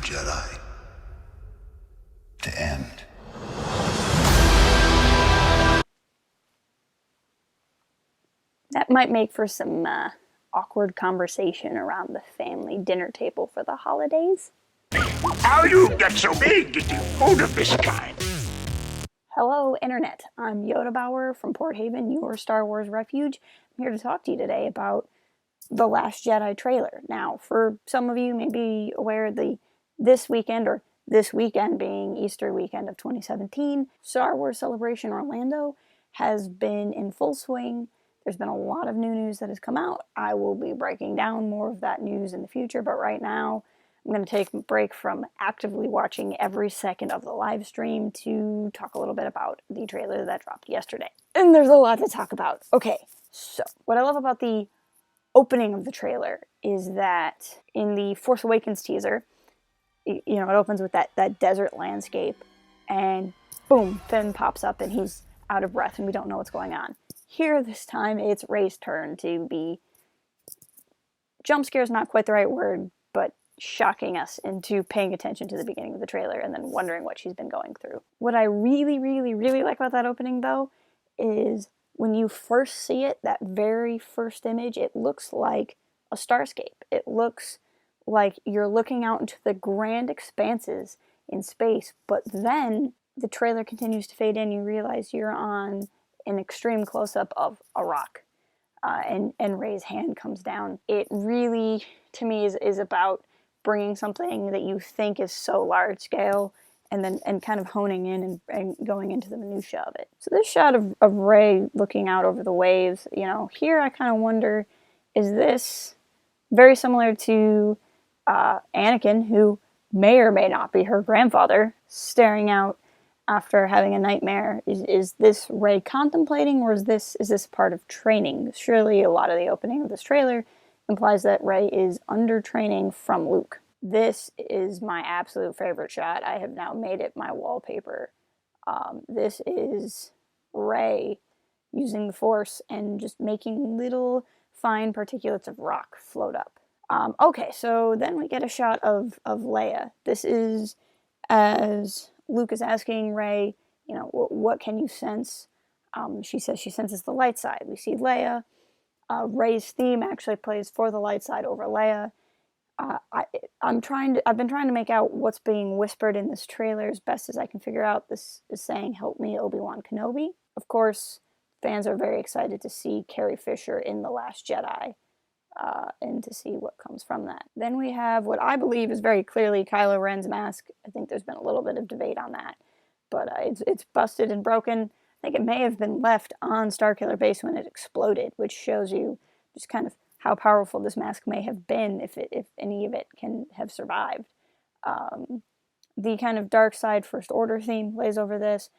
Jedi to end. That might make for some awkward conversation around the family dinner table for the holidays. How you get so big getting food of this kind? Hello, Internet. I'm Yoda Bauer from Port Haven, your Star Wars Refuge. I'm here to talk to you today about the Last Jedi trailer. Now, for some of you may be aware this weekend being Easter weekend of 2017, Star Wars Celebration Orlando has been in full swing. There's been a lot of new news that has come out. I will be breaking down more of that news in the future, but right now I'm going to take a break from actively watching every second of the live stream to talk a little bit about the trailer that dropped yesterday. And there's a lot to talk about. Okay, so what I love about the opening of the trailer is that in the Force Awakens teaser, it opens with that desert landscape, and boom, Finn pops up and he's out of breath and we don't know what's going on. Here, this time, it's Rey's turn to be... Jump scare is not quite the right word, but shocking us into paying attention to the beginning of the trailer and then wondering what she's been going through. What I really, really, really like about that opening, though, is when you first see it, that very first image, it looks like a starscape. It looks like you're looking out into the grand expanses in space, but then the trailer continues to fade in. You realize you're on an extreme close-up of a rock, and Rey's hand comes down. It really, to me, is about bringing something that you think is so large scale and kind of honing in and going into the minutia of it. So this shot of Rey looking out over the waves, here I kind of wonder, is this very similar to Anakin, who may or may not be her grandfather, staring out after having a nightmare? Is this Rey contemplating, or is this part of training? Surely a lot of the opening of this trailer implies that Rey is under training from Luke. This is my absolute favorite shot. I have now made it my wallpaper. This is Rey using the Force and just making little fine particulates of rock float up. Okay, so then we get a shot of Leia. This is as Luke is asking Rey, what can you sense? She says she senses the light side. We see Leia. Rey's theme actually plays for the light side over Leia. I've been trying to make out what's being whispered in this trailer as best as I can figure out. This is saying, "Help me, Obi-Wan Kenobi." Of course, fans are very excited to see Carrie Fisher in The Last Jedi, and to see what comes from that. Then we have what I believe is very clearly Kylo Ren's mask. I think there's been a little bit of debate on that, but it's busted and broken. I think it may have been left on Starkiller Base when it exploded, which shows you just kind of how powerful this mask may have been if any of it can have survived. The kind of dark side First Order theme lays over this,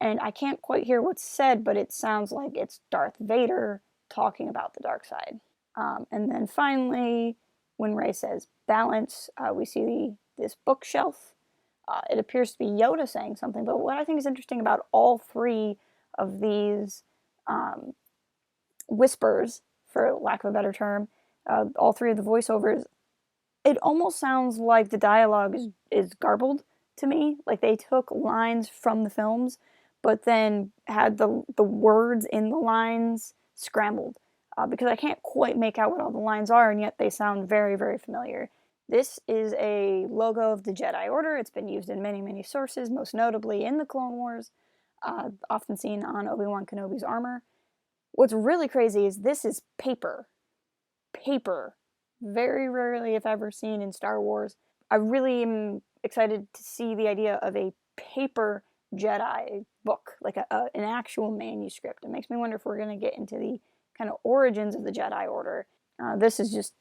and I can't quite hear what's said, but it sounds like it's Darth Vader talking about the dark side. And then finally, when Rey says balance, we see this bookshelf. It appears to be Yoda saying something, but what I think is interesting about all three of these whispers, for lack of a better term, all three of the voiceovers, it almost sounds like the dialogue is garbled to me. Like they took lines from the films, but then had the words in the lines scrambled. Because I can't quite make out what all the lines are, and yet they sound very, very familiar. This is a logo of the Jedi Order. It's been used in many, many sources, most notably in the Clone Wars, often seen on Obi-Wan Kenobi's armor. What's really crazy is this is paper. Paper. Very rarely, if ever, seen in Star Wars. I really am excited to see the idea of a paper Jedi book, like an actual manuscript. It makes me wonder if we're going to get into the kind of origins of the Jedi Order. This is just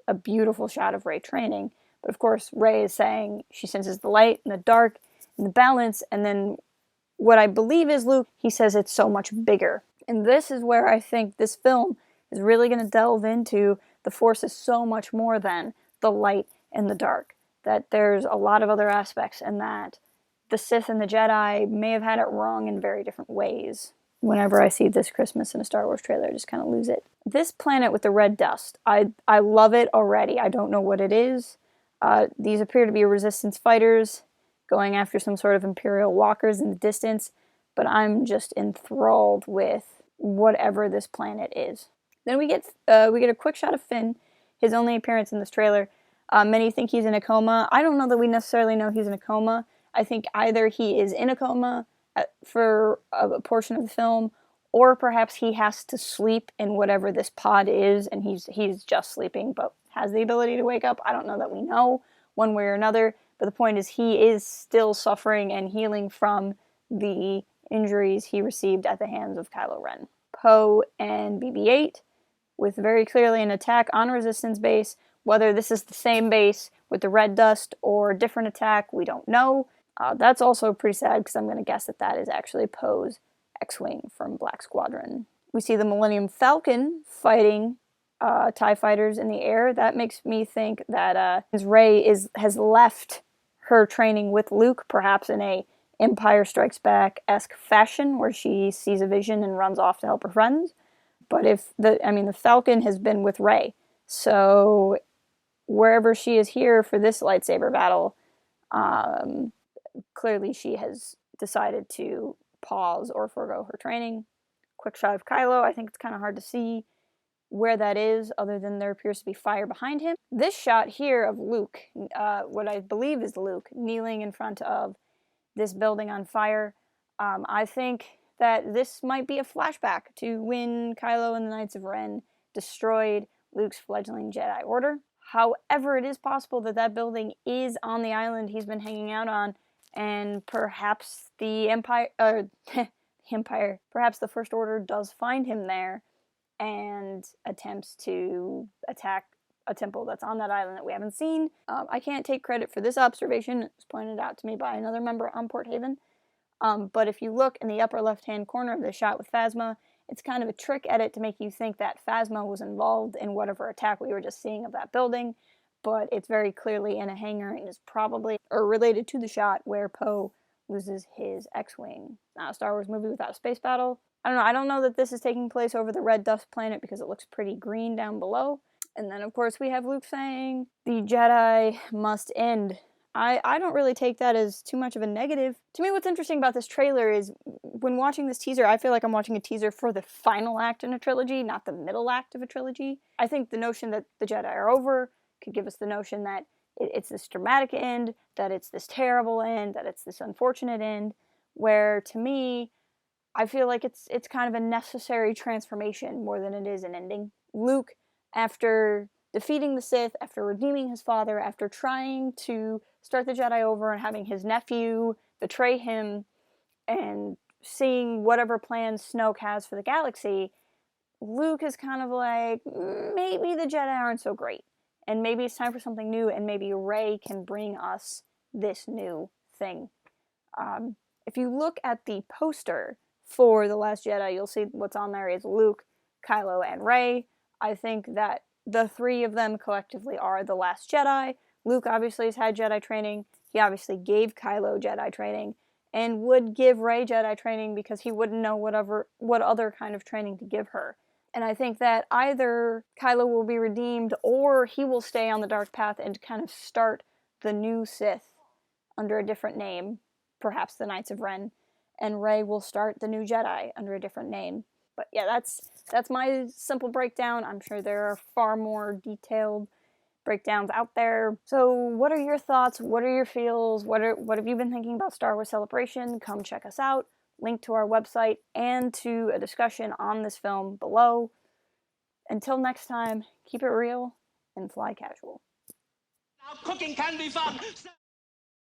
a beautiful shot of Rey training. But of course, Rey is saying she senses the light and the dark and the balance. And then what I believe is Luke, he says it's so much bigger. And this is where I think this film is really going to delve into the Force is so much more than the light and the dark. That there's a lot of other aspects, and that the Sith and the Jedi may have had it wrong in very different ways. Whenever I see this Christmas in a Star Wars trailer, I just kind of lose it. This planet with the red dust, I love it already. I don't know what it is. These appear to be resistance fighters going after some sort of Imperial walkers in the distance, but I'm just enthralled with whatever this planet is. Then we get a quick shot of Finn, his only appearance in this trailer. Many think he's in a coma. I don't know that we necessarily know he's in a coma. I think either he is in a coma for a portion of the film, or perhaps he has to sleep in whatever this pod is, and he's just sleeping, but has the ability to wake up. I don't know that we know one way or another, but the point is he is still suffering and healing from the injuries he received at the hands of Kylo Ren. Poe and BB-8, with very clearly an attack on Resistance base. Whether this is the same base with the red dust or a different attack, we don't know. That's also pretty sad because I'm going to guess that that is actually Poe's X-Wing from Black Squadron. We see the Millennium Falcon fighting TIE fighters in the air. That makes me think that Rey has left her training with Luke, perhaps in a Empire Strikes Back-esque fashion, where she sees a vision and runs off to help her friends. But the Falcon has been with Rey, so wherever she is here for this lightsaber battle, clearly she has decided to pause or forego her training. Quick shot of Kylo. I think it's kind of hard to see where that is, other than there appears to be fire behind him. This shot here of Luke, what I believe is Luke, kneeling in front of this building on fire, I think that this might be a flashback to when Kylo and the Knights of Ren destroyed Luke's fledgling Jedi Order. However, it is possible that that building is on the island he's been hanging out on, and perhaps the perhaps the First Order does find him there and attempts to attack a temple that's on that island that we haven't seen. I can't take credit for this observation. It was pointed out to me by another member on Port Haven. But if you look in the upper left-hand corner of the shot with Phasma, it's kind of a trick edit to make you think that Phasma was involved in whatever attack we were just seeing of that building, but it's very clearly in a hangar and is probably related to the shot where Poe loses his X-Wing. Not a Star Wars movie without a space battle. I don't know that this is taking place over the red dust planet because it looks pretty green down below. And then, of course, we have Luke saying, "The Jedi must end." I don't really take that as too much of a negative. To me, what's interesting about this trailer is when watching this teaser, I feel like I'm watching a teaser for the final act in a trilogy, not the middle act of a trilogy. I think the notion that the Jedi are over could give us the notion that it's this dramatic end, that it's this terrible end, that it's this unfortunate end, where to me, I feel like it's kind of a necessary transformation more than it is an ending. Luke, after defeating the Sith, after redeeming his father, after trying to start the Jedi over and having his nephew betray him, and seeing whatever plans Snoke has for the galaxy, Luke is kind of like, maybe the Jedi aren't so great, and maybe it's time for something new, and maybe Rey can bring us this new thing. If you look at the poster for The Last Jedi, you'll see what's on there is Luke, Kylo, and Rey. I think that the three of them collectively are The Last Jedi. Luke obviously has had Jedi training. He obviously gave Kylo Jedi training, and would give Rey Jedi training because he wouldn't know what other kind of training to give her. And I think that either Kylo will be redeemed, or he will stay on the dark path and kind of start the new Sith under a different name, perhaps the Knights of Ren, and Rey will start the new Jedi under a different name. But yeah, that's my simple breakdown. I'm sure there are far more detailed breakdowns out there. So what are your thoughts? What are your feels? What have you been thinking about Star Wars Celebration? Come check us out. Link to our website and to a discussion on this film below. Until next time, keep it real and fly casual. Now cooking can be fun.